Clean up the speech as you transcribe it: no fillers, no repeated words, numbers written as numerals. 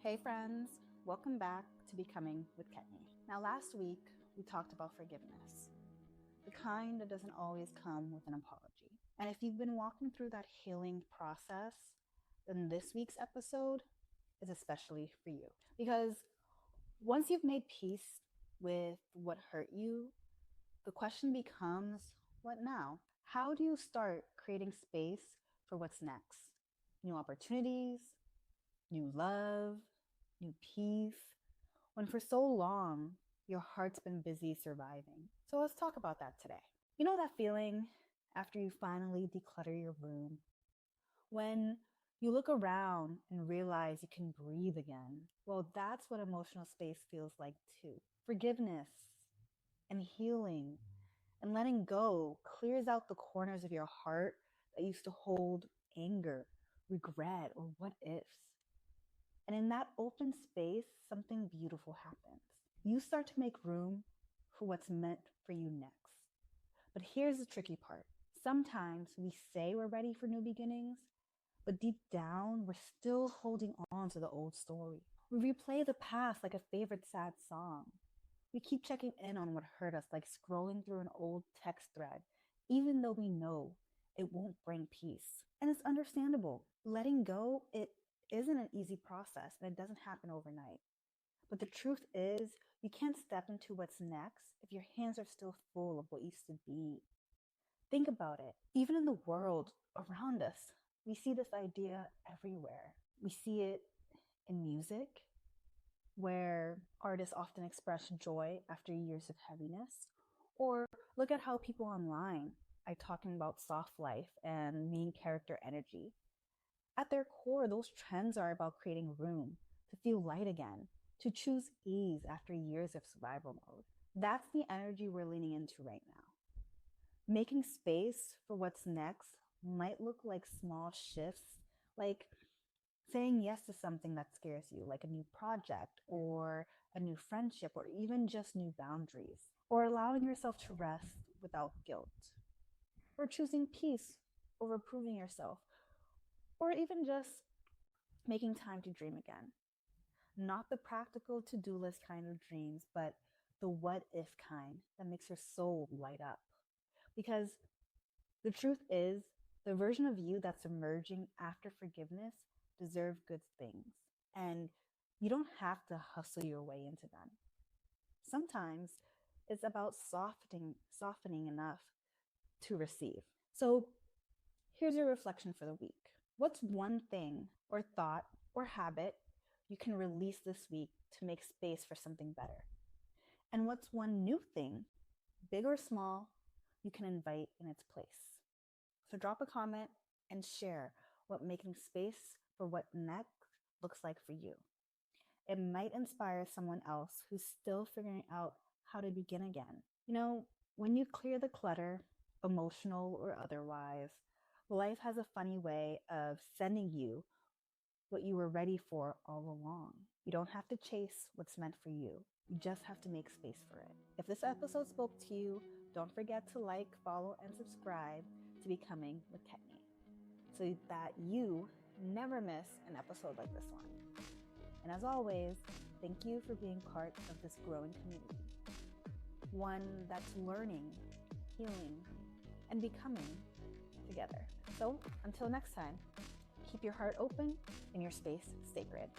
Hey friends, welcome back to Becoming with Ketney. Now last week we talked about forgiveness, the kind that doesn't always come with an apology. And if you've been walking through that healing process, then this week's episode is especially for you. Because once you've made peace with what hurt you, the question becomes, what now? How do you start creating space for what's next? New opportunities, new love, new peace, when for so long your heart's been busy surviving. So let's talk about that today. You know that feeling after you finally declutter your room? When you look around and realize you can breathe again? Well, that's what emotional space feels like too. Forgiveness and healing and letting go clears out the corners of your heart that used to hold anger, regret, or what ifs. And in that open space, something beautiful happens. You start to make room for what's meant for you next. But here's the tricky part. Sometimes we say we're ready for new beginnings, but deep down, we're still holding on to the old story. We replay the past like a favorite sad song. We keep checking in on what hurt us, like scrolling through an old text thread, even though we know it won't bring peace. And it's understandable. Letting go, it isn't an easy process and it doesn't happen overnight. But the truth is, you can't step into what's next if your hands are still full of what used to be. Think about it. Even in the world around us, we see this idea everywhere. We see it in music, where artists often express joy after years of heaviness. Or look at how people online are talking about soft life and main character energy. At their core, those trends are about creating room to feel light again, to choose ease after years of survival mode. That's the energy we're leaning into right now. Making space for what's next might look like small shifts, like saying yes to something that scares you, like a new project or a new friendship, or even just new boundaries, or allowing yourself to rest without guilt, or choosing peace over proving yourself, or even just making time to dream again. Not the practical to-do list kind of dreams, but the what if kind that makes your soul light up. Because the truth is, the version of you that's emerging after forgiveness deserves good things. And you don't have to hustle your way into them. Sometimes it's about softening enough to receive. So here's your reflection for the week. What's one thing or thought or habit you can release this week to make space for something better? And what's one new thing, big or small, you can invite in its place? So drop a comment and share what making space for what next looks like for you. It might inspire someone else who's still figuring out how to begin again. You know, when you clear the clutter, emotional or otherwise, life has a funny way of sending you what you were ready for all along. You don't have to chase what's meant for you. You just have to make space for it. If this episode spoke to you, don't forget to like, follow, and subscribe to Becoming with Ketney so that you never miss an episode like this one. And as always, thank you for being part of this growing community. One that's learning, healing, and becoming together. So until next time, keep your heart open and your space sacred.